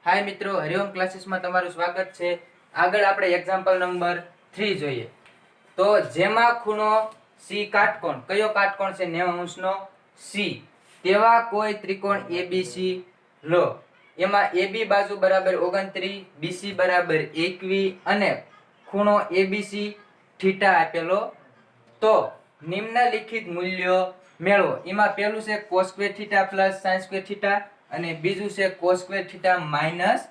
हाय मित्रों, हरिओम क्लासेस में तमारुं स्वागत छे। आगळ आपणे एग्जाम्पल नंबर 3 જોઈએ तो जेमा खूणो C काटकोण कयो काटकोण छे 90 अंशनो C तेवा कोई त्रिकोण ABC लो। एमा AB बाजू बराबर 29, BC बराबर 21 અને ખૂણો ABC थीटा आपेलो तो निम्नलिखित मूल्यों मेळવો। एमा पहेલું છે cos square theta plus sin square theta અને બીજું છે cos square theta minus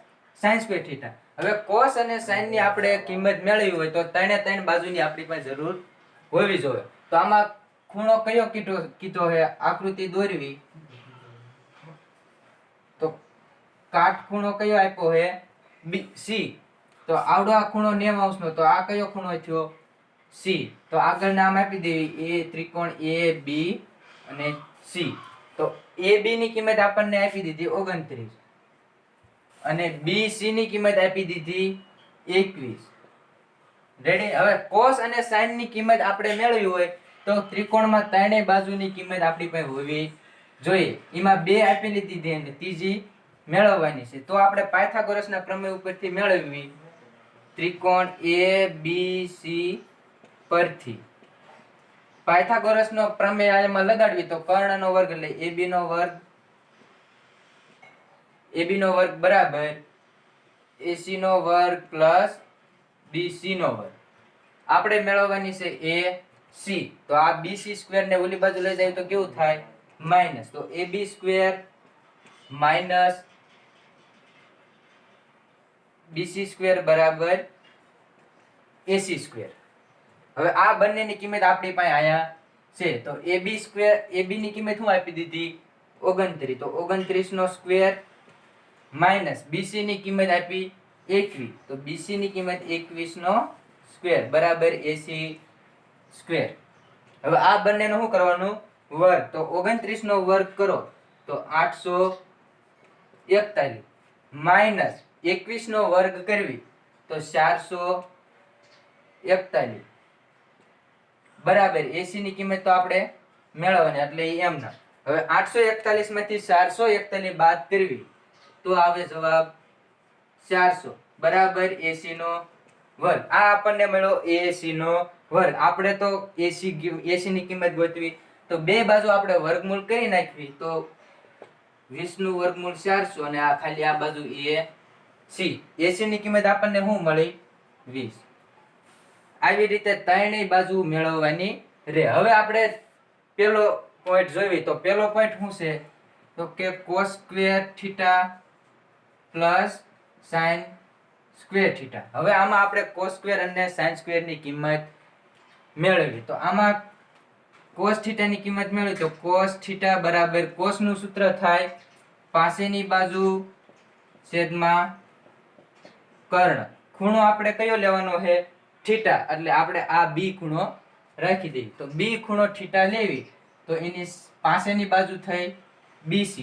sin square theta. હવે cos અને sin ની આપણે કિંમત મેળવવી હોય તો ત્રણે ત્રણ બાજુની આપણી પાસે જરૂર હોવી જોઈએ। તો આમાં ખૂણો કયો કીધો છે આકૃતિ દોરવી તો કાટખૂણો કયો આપ્યો છે C। તો આવડો આ ખૂણો 90 અંશનો તો આ કયો ખૂણો થયો C। તો આગળ નામ આપી દેવી A ત્રિકોણ AB અને C। तो AB ની કિંમત આપણને આપી દીધી 29 અને BC ની કિંમત આપી દીધી 21। રેડી। હવે cos અને sin ની કિંમત આપણે મેળવવી હોય તો ત્રિકોણમાં ત્રણેય બાજુની કિંમત આપણી પાસે હોવી જોઈએ। એમાં બે આપેલી દીધી અને ત્રીજી મેળવવાની છે। તો આપણે પાયથાગોરસના પ્રમેય ઉપરથી મેળવવી ત્રિકોણ ABC પરથી पायथागोरस नो प्रमेय आयमा लगाडवी तो कर्ण नो वर्ग એટલે AB नो वर्ग बराबर AC नो वर्ग प्लस BC नो वर्ग। આપણે મેળવવાની છે AC તો આ BC સ્ક્વેર ને ઓલી બાજુ લઈ જાય તો કેવું થાય માઈનસ। તો AB square minus BC square બરાબર AC સ્ક્વેર। હવે આ બંનેની કિંમત આપણી પાસે આયા છે તો AB સ્ક્વેર AB ની કિંમત શું આપી દીધી 29 તો 29 નો સ્ક્વેર માઈનસ BC ની કિંમત આપી 21 તો BC ની કિંમત 21 નો સ્ક્વેર બરાબર AC સ્ક્વેર। હવે આ બંનેનો શું કરવાનું વર્ગ તો 29 નો વર્ગ કરો તો 841 માઈનસ 21 નો વર્ગ કરવી તો 441 बराबर AC ની કિંમત તો આપણે મેળવવાની એટલે એમ ના। હવે 841 માંથી 441 બાદ કરવી તો આવે જવાબ 400 બરાબર AC નો વર્ગ। આ આપણને મળ્યો AC નો વર્ગ। આપણે તો AC ની કિંમત ગોતવી તો બે બાજુ આપણે વર્ગમૂળ કરી નાખવી તો 20 નું વર્ગમૂળ 400 અને આ ખાલી આ બાજુ AC AC ની કિંમત આપણને શું મળી 20। આવી રીતે ત્રણેય બાજુ મેળવવાની રહે। હવે આપણે પહેલો પોઈન્ટ જોઈએ તો પહેલો પોઈન્ટ શું છે તો કે cos square theta plus sin square theta. હવે આમાં આપણે cos સ્ક્વેર અને sin સ્ક્વેર ની કિંમત મેળવવી તો આમાં cos થીટા ની કિંમત મેળવી તો cos થીટા બરાબર cos નું સૂત્ર થાય પાસેની બાજુ છેદમાં કર્ણ। ખૂણો આપણે કયો લેવાનો છે थीटा એટલે આપણે આ B ખૂણો રાખી દઈએ તો B ખૂણો थीटा લેવી તો એની પાસેની બાજુ થઈ BC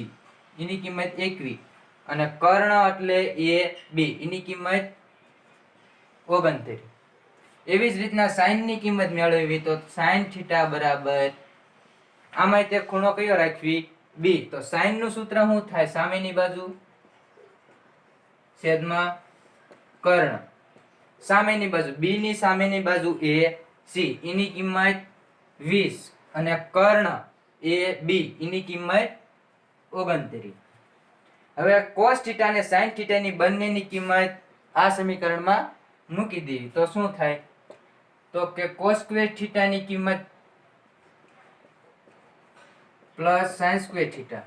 એની કિંમત 21 અને કર્ણ એટલે AB એની કિંમત 29। એવી જ રીતના sin ની કિંમત મેળવવી તો sin थीटा બરાબર આમાં તે ખૂણો કયો રાખવી B તો sin નું સૂત્ર શું થાય સામેની બાજુ છેદમાં કર્ણ। સામેની બાજુ B ની સામેની બાજુ AC એની કિંમત 20 અને કર્ણ AB એની કિંમત 29। હવે cos થીટા અને sin થીટા ની બંનેની કિંમત આ સમીકરણમાં મૂકી દેવી તો શું થાય તો કે cos સ્ક્વેર થીટા ની કિંમત પ્લસ sin સ્ક્વેર થીટા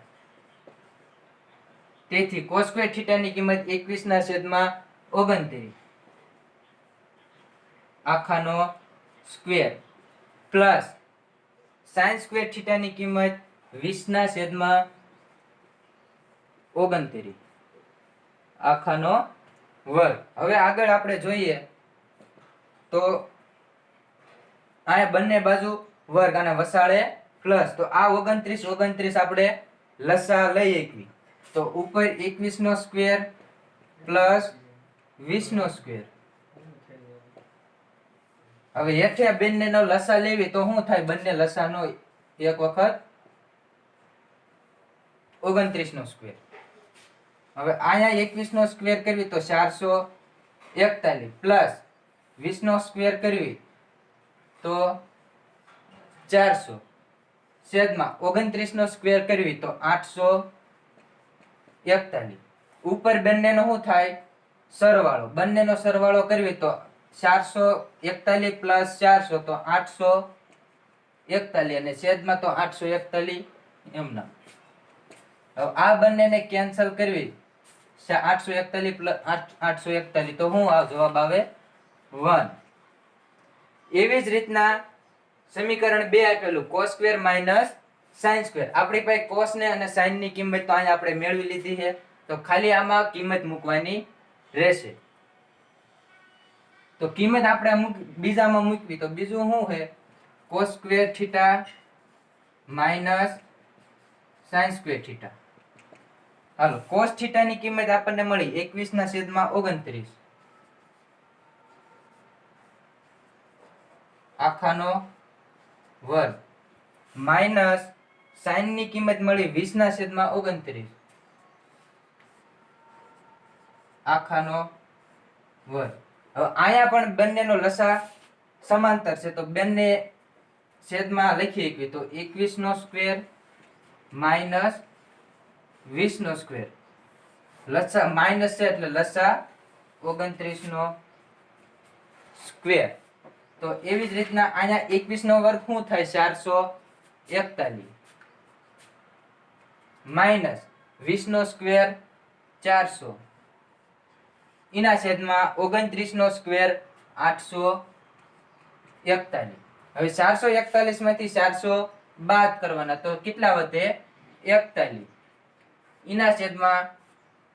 તેથી cos સ્ક્વેર થીટા ની કિંમત 21 ના છેદમાં 29 આખાનો square plus sin square theta ની કિંમત 20 ના છેદમાં 29 આખાનો વર્ગ। હવે આગળ આપણે જોઈએ તો આ બંને બાજુ વર્ગ અને વસાળે પ્લસ તો આ 29 આપણે લસા લઈ એકવી તો ઉપર 21 નો સ્ક્વેર પ્લસ 20 નો સ્ક્વેર। હવે હેઠે બંનેનો લસા લેવી તો શું થાય બંને લસાનો એક વખત 29 નો સ્ક્વેર હવે અહીંયા 21 નો સ્ક્વેર કરવી તો 441 પ્લસ 20 નો સ્ક્વેર કરવી તો 400 છેદમાં 29 નો સ્ક્વેર કરવી તો 841. ઉપર બંનેનો શું થાય? સરવાળો. બંનેનો સરવાળો કરવી તો 441 પ્લસ 400 તો 841 અને છેદમાં તો 841 એમના. હવે આ બંનેને કેન્સલ કરવી 841 પ્લસ 841 તો શું જવાબ આવે 1. એવી જ રીતના સમીકરણ 2 આપેલું cos square minus sin square. આપણી પાસે cos ને અને sin ની કિંમત તો અહીંયા આપણે મેળવી લીધી છે, તો ખાલી આમાં કિંમત મૂકવાની રહેશે. તો કિંમત આપણે બીજામાં મૂકવી તો બીજું શું છે? cos square theta minus sin square theta. હાલો, cos થીટા ની કિંમત આપણને મળી 21/29 આખાનો વર્ગ માઈનસ sin ની કિંમત મળી 20/29 આખાનો વર્ગ. હવે અહીંયા પણ બંનેનો લસા સમાંતર છે તો બંને છેદમાં લખી શકીએ તો 21 નો સ્ક્વેર માઈનસ 20 નો સ્ક્વેર. લસા માઈનસ છે એટલે લસા 29 નો સ્ક્વેર. તો એવી જ રીતના અહીંયા 21 નો વર્ગ શું થાય? 441 માઈનસ 20 નો સ્ક્વેર 400 એના છેદમાં 29 નો સ્ક્વેર 841. હવે 441 માંથી 400 બાદ કરવાના તો કેટલા વધે? 41 એના છેદમાં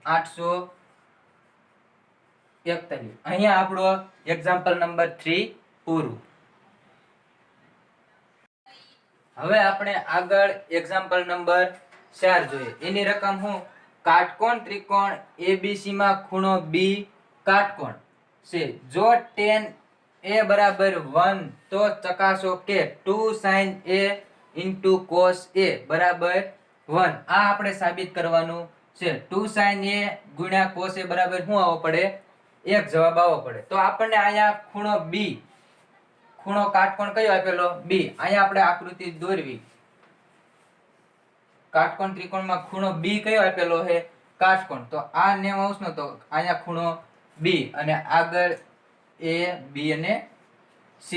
841. અહીંયા આપણો એક્ઝામ્પલ નંબર 3 પૂરું. હવે આપણે આગળ એક્ઝામ્પલ નંબર 4 જોઈએ. એની રકમ શું? કાટકોણ ત્રિકોણ ABC માં ખૂણો B કાટકોણ છે. જો tan A બરાબર 1 તો ચકાસો કે 2 sin A into cos A બરાબર 1. આ આપણે સાબિત કરવાનું છે. 2 sin A ગુણ્યા cos A બરાબર શું આવવો પડે? 1 જવાબ આવવો પડે. તો આપણને અહીંયા ખૂણો B, ખૂણો કાટકોણ કયો આપેલો? B. અહીંયા આપણે આકૃતિ દોરવી. કાટકોણ ત્રિકોણમાં ખૂણો B કયો આપેલો છે? કાટકોણ. તો આ 90° નો, તો અહીંયા ખૂણો B અને આગળ A, B અને C.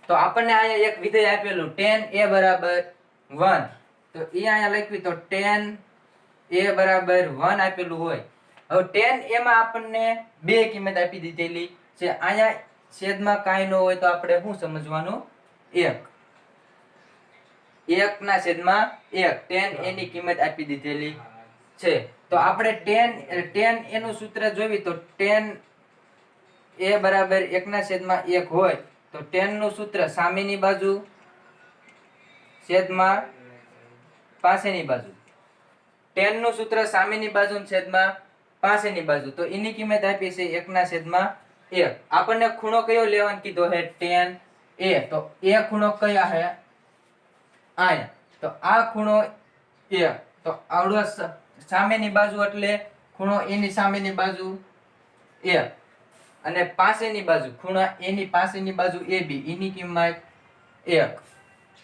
તો આપણને અહીંયા એક વિધેય આપેલું tan A બરાબર 1. તો એ અહીંયા લખવી તો tan A બરાબર 1 આપેલું હોય. હવે tan A માં આપણને બે કિંમત આપી દીધેલી છે. અહીંયા છેદમાં કાંઈ ન હોય તો આપણે શું સમજવાનું? 1. 1 ના છેદમાં 1 tan A ની કિંમત આપી દીધેલી છે. તો આપણે tan A નું સૂત્ર જોવી તો tan A બરાબર 1 ના છેદમાં 1 હોય તો tan નું સૂત્ર સામેની બાજુ છેદમાં પાસેની બાજુ. tan નું સૂત્ર સામેની બાજુ છેદમાં પાસેની બાજુ. તો એની કિંમત આપી છે 1 ના છેદમાં 1. આપણને ખૂણો કયો લેવાનો કીધો છે? tan A. તો એ ખૂણો કયા છે? આયા. તો આ ખૂણો A. તો આવડો સામેની બાજુ એટલે ખૂણો A ની સામેની બાજુ A અને પાસેની બાજુ ખૂણા A ની પાસેની બાજુ AB. એની કિંમત 1.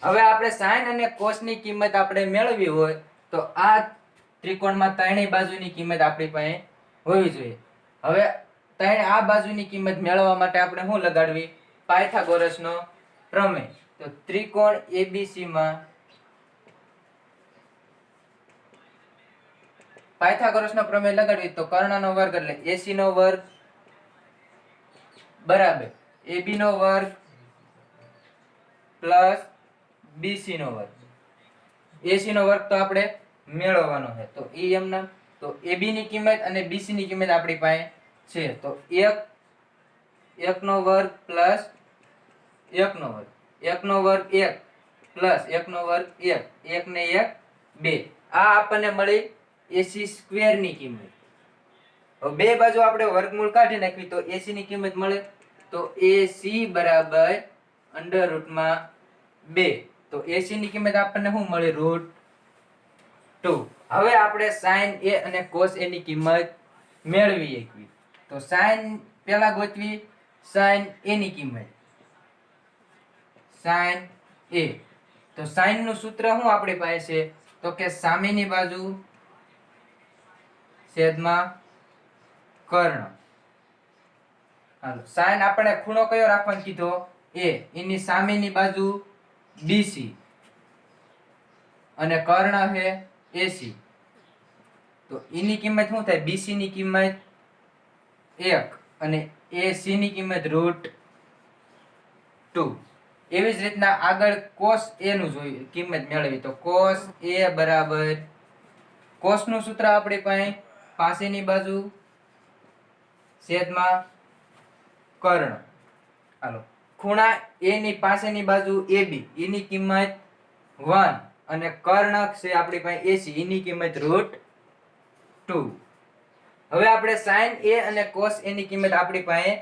હવે આપણે sin અને cos ની કિંમત આપણે મેળવવી હોય તો આ ત્રિકોણમાં ત્રણેય બાજુની કિંમત આપણી પાસે હોવી જોઈએ. હવે આ બાજુની કિંમત મેળવવા માટે આપણે શું લગાડવી? પાયથાગોરસનો પ્રમેય. તો ત્રિકોણ ABC માં પાયથાગોરસનો પ્રમેય લગાડવી તો કર્ણનો વર્ગ એટલે AC નો વર્ગ બરાબર AB નો વર્ગ પ્લસ BC નો વર્ગ. AC નો વર્ગ તો આપણે મેળવવાનો છે. તો એ એમના. તો AB ની કિંમત અને BC ની કિંમત આપણી પાસે છે. તો 1 નો વર્ગ પ્લસ 1 નો વર્ગ. 1 નો વર્ગ 1 પ્લસ 1 નો વર્ગ 1. 1 ને 1 2. આ આપણને મળી AC સ્ક્વેર ની કિંમત. હવે બે બાજુ આપણે વર્ગમૂળ કાઢી નાખવી તો AC ની કિંમત મળે. તો AC બરાબર √2. તો AC ની કિંમત આપણને શું મળે? √2. હવે આપણે sin a અને cos a ની કિંમત મેળવી એકવી. તો sin પેલા ગોતવી sin a ની કિંમત. sin a, તો sin નું સૂત્ર શું આપણી પાસે છે? તો કે સામેની બાજુ છેદમાં કર્ણ. હાલો, sin આપણે ખૂણો કયો રાખવાનો કીધો? a. એની સામેની બાજુ bc અને કર્ણ છે ac. તો એની કિંમત શું થાય? bc ની કિંમત 1 અને ac ની કિંમત √2. એવી જ રીતના આગળ cos a નું જોઈએ કિંમત મેળવી. તો cos a બરાબર, cos નું સૂત્ર આપણી પાસે પાસેની બાજુ છેદમાં કર્ણ. હાલો, ખૂણા a ની પાસેની બાજુ ab, એની કિંમત 1 અને કર્ણ છે આપણી પાસે ac, એની કિંમત √2. હવે આપણે sin a અને cos a ની કિંમત આપણી પાસે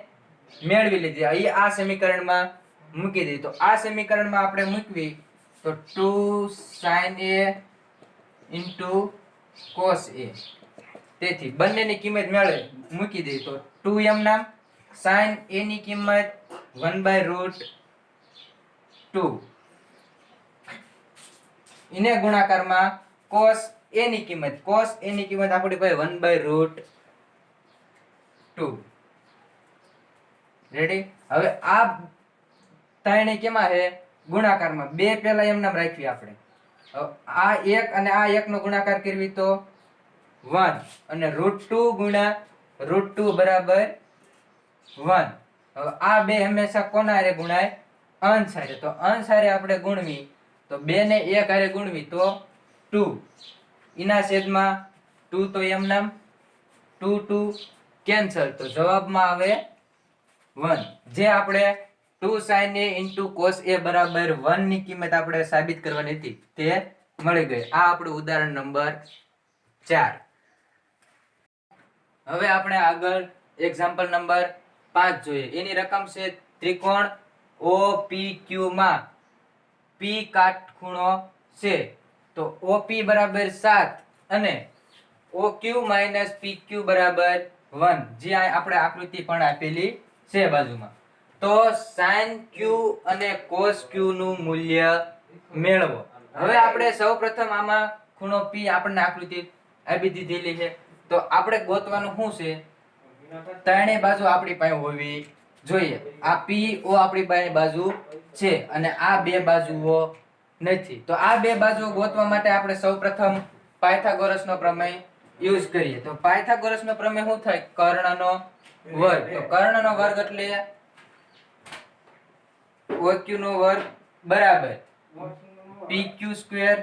મેળવી લીધી. અહીં આ સમીકરણમાં મૂકી દીધી. તો આ સમીકરણમાં આપણે મૂકવી તો 2 sin a cos a. તેથી બંનેની કિંમત મૂકી દીધી. તો 2 એમ નામ, sin a ની કિંમત 1/√2, એને ગુણાકારમાં cos a ની કિંમત, cos a ની કિંમત આપણી પાસે 1/√2. રેડી? હવે આ ત્રણે કેમાં છે? ગુણાકારમાં. બે પહેલા એમ નામ રાખવી આપણે. આ એક અને આ એક નો ગુણાકાર કરવી તો 1 અને √2 ગુણ્યા √2 બરાબર 1. હવે આ બે હંમેશા કોના હારે ગુણાય? અંશ હારે. તો અંશ હારે આપણે ગુણવી તો 2 ને 1 હારે ગુણવી તો 2. એના છેદમાં 2 તો એમ નામ, 2 2 કેન્સલ. તો જવાબમાં આવે 1. જે આપણે 2 sin a cos a બરાબર 1 ની કિંમત આપણે સાબિત કરવાની હતી તે મળી ગઈ. આ આપણું ઉદાહરણ નંબર 4. હવે આપણે આગળ એક્ઝામ્પલ નંબર 5 જોઈએ. એની રકમ છે ત્રિકોણ OPQ માં P કાટખૂણો છે. તો OP બરાબર 7 અને OQ - PQ બરાબર 1. જે આપણે આકૃતિ પણ આપેલી છે બાજુમાં. તો sin q અને cos q નું મૂલ્ય મેળવો. હવે આપણે સૌપ્રથમ આમાં ખૂણો P આપણને આકૃતિ આપી દીધેલી છે. તો આપણે ગોતવાનું શું છે? ત્રણેય બાજુ આપણી પાસે હોવી જોઈએ. આ PO આપણી પાસે બાજુ છે અને આ બે બાજુઓ નથી. તો આ બે બાજુઓ ગોતવા માટે આપણે સૌપ્રથમ પાયથાગોરસનો પ્રમેય યુઝ કરીએ. તો પાયથાગોરસનો પ્રમેય શું થાય? કર્ણનો વર્ગ. તો કર્ણનો વર્ગ એટલે OQ નો વર્ગ બરાબર PQ square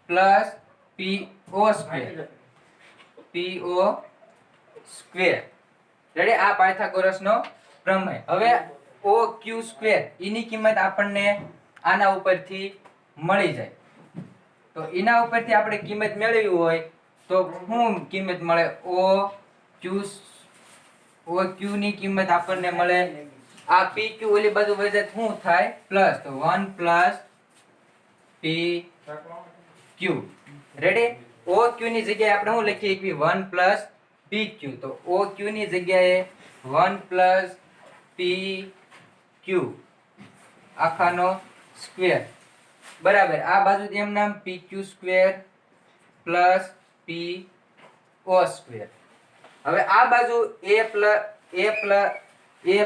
plus PO square. PO square. Ready? આ પાયથાગોરસનો પ્રમેય. હવે OQ સ્ક્વેર એની કિંમત આપણને આના ઉપરથી મળી જાય. તો એના ઉપરથી આપણે કિંમત મેળવવી હોય તો શું કિંમત મળે? OQ ની કિંમત આપણને મળે, આ PQ ઓલી બાજુ વહી જાય શું થાય? પ્લસ. તો 1 પ્લસ PQ. રેડી? OQ ની જગ્યાએ આપણે શું લખીએ? 1 પ્લસ PQ. તો OQ ની જગ્યાએ 1 પ્લસ PQ આખાનો સ્ક્વેર બરાબર આ બાજુ એમ નામ PQ square plus PO square. હવે આ બાજુ a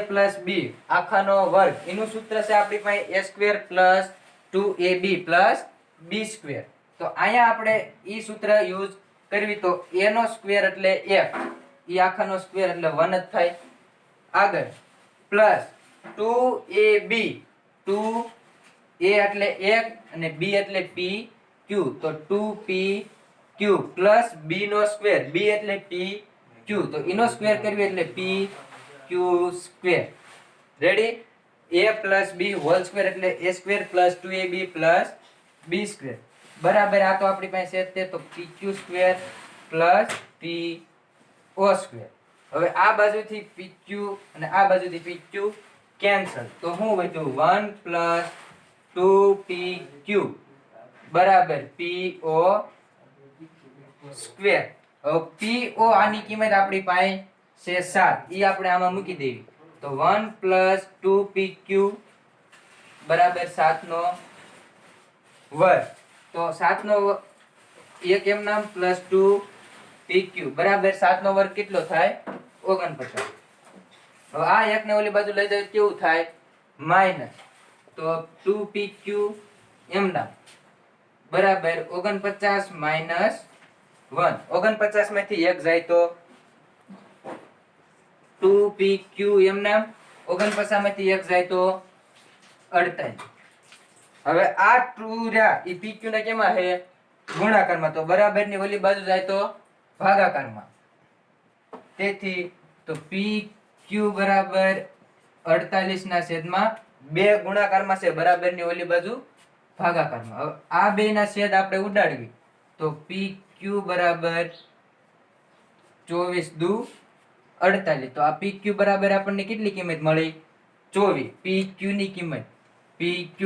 પ્લસ b આખાનો વર્ગ, એનું સૂત્ર છે આપણી પાસે a square plus 2ab plus b square. તો અહીંયા આપણે ઈ સૂત્ર યુઝ કરવી તો a નો સ્ક્વેર એટલે 1, ઈ આખાનો સ્ક્વેર એટલે 1 જ થાય. આગળ પ્લસ 2ab, 2a એટલે 1 અને b એટલે pq. તો 2pq પ્લસ b નો સ્ક્વેર, b એટલે pq. તો એનો સ્ક્વેર કરવી એટલે pq square. Ready? a plus b whole square એટલે a square plus 2ab plus b square બરાબર આ તો આપણી પાસે છે તે. તો pq square plus po square. હવે આ બાજુથી pq અને આ બાજુથી pq કેન્સલ. તો શું વધ્યું? 1 પ્લસ 2pq બરાબર PO સ્ક્વેર. હવે PO આની કિંમત આપણી પાસે છે 7, ઈ આપણે આમાં મૂકી દેવી. તો 1 + 2PQ બરાબર 7 નો વર્ગ. તો 7 નો એક એમ નામ પ્લસ 2PQ બરાબર 7 નો વર્ગ કેટલો થાય? 49. હવે આ એક ને ઓલી બાજુ લઈ જાય કેવું થાય? માઈનસ. તો 2PQ એમ નામ બરાબર 49 માઈનસ 1. 49 માંથી 1 જાય તો 2PQ એમ નામ 49 માંથી 1 જાય તો 48. હવે આ 2 રહ્યા ઈ PQ ને કેમાં છે? ગુણાકારમાં. તો બરાબર ની ઓલી બાજુ જાય તો ભાગાકારમાં. તેથી તો PQ બરાબર 48 ના છેદમાં 2 ગુણાકારમાં છે, બરાબર ની ઓલી બાજુ ભાગાકારમાં. હવે આ બે ના છેદ આપણે ઉડાડવી. તો PQ બરાબર 24 દુ 48. તો આ PQ બરાબર આપણને કેટલી કિંમત મળી? 24. PQ ની કિંમત PQ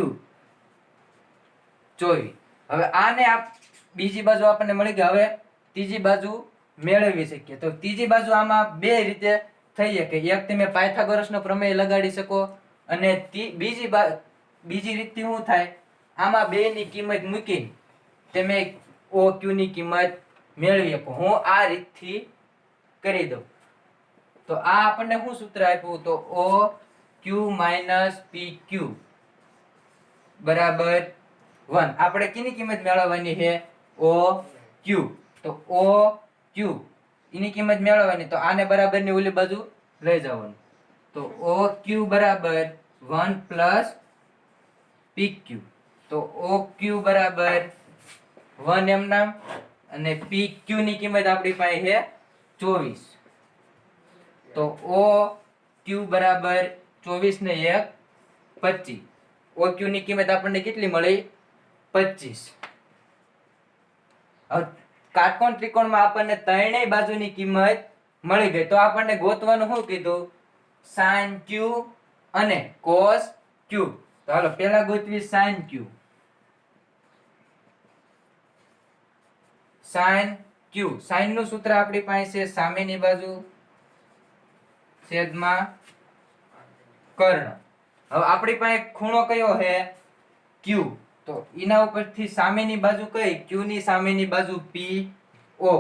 24. હવે આને બીજી બાજુ આપણને મળી ગઈ. હવે ત્રીજી બાજુ મેળવી શકીએ. તો ત્રીજી બાજુ આમાં બે રીતે થઈ શકે. એક તમે પાયથાગોરસનો પ્રમેય લગાડી શકો, અને બીજી રીતથી શું થાય? આમાં બે ની કિંમત મૂકીને તમે OQ ની કિંમત મેળવી શકો. હું આ રીતથી કરી દઉં. તો આ આપણને શું સૂત્ર આપ્યું? તો OQ - PQ બરાબર 1. આપણે કેની કિંમત મેળવવાની છે? OQ. તો OQ એની કિંમત મેળવવાની. તો આને બરાબર ની ઓલી બાજુ લઈ જવાનું. તો OQ બરાબર 1 + PQ. તો OQ બરાબર 1 એમ નામ, અને PQ ની કિંમત આપણી પાસે છે 24. તો OQ બરાબર 24 ને 1 25. OQ ની કિંમત આપણને કેટલી મળી? 25. હવે કાટકોણ ત્રિકોણમાં આપણને ત્રણેય બાજુની કિંમત મળી ગઈ. તો આપણને ગોતવાનું શું કીધું? sin Q અને cos Q. તો હાલો પહેલા ગોતવી sin Q. sin Q. sin નું સૂત્ર આપણી પાસે છે સામેની બાજુ છેદમાં કર્ણ. હવે આપણી પાસે ખૂણો કયો છે? Q. તો એના ઉપરથી સામેની બાજુ કઈ? Q ની સામેની બાજુ PO,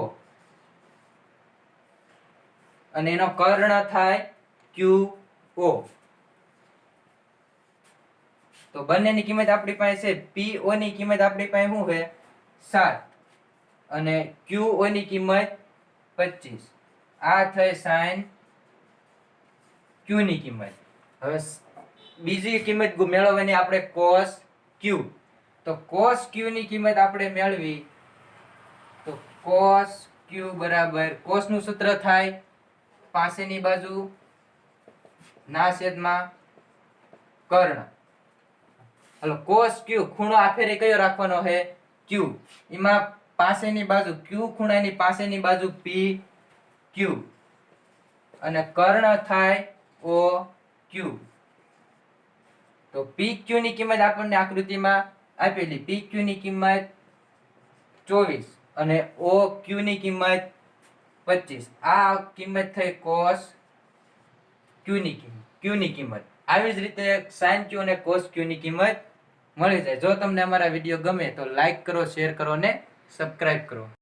અને એનો કર્ણ થાય QO. તો બંનેની કિંમત આપણી પાસે છે. PO ની કિંમત આપણી પાસે શું છે? 7, અને QO ની કિંમત 25. આ થઈ sin Q ની કિંમત. હવે બીજી કિંમત મેળવવાની આપણે cos Q. તો cos Q ની કિંમત આપણે મેળવી. તો cos Q બરાબર cos નું સૂત્ર થાય પાસેની બાજુ ના છેદમાં કર્ણ. હાલો cos Q ખૂણો આ ફેરે કયો રાખવાનો છે? Q. એમાં પાસેની બાજુ Q ખૂણાની પાસેની બાજુ PQ, અને કર્ણ થાય OQ. તો PQ ની કિંમત આપણને આકૃતિમાં આપેલી. PQ ની કિંમત 24 અને OQ ની કિંમત 25. આ કિંમત થઈ cos Q ની કિંમત. આવી જ રીતે sin Q અને cos Q ની કિંમત મળી જાય. જો તમને અમારા વિડીયો ગમે તો લાઈક કરો, શેર કરો અને સબસ્ક્રાઇબ કરો.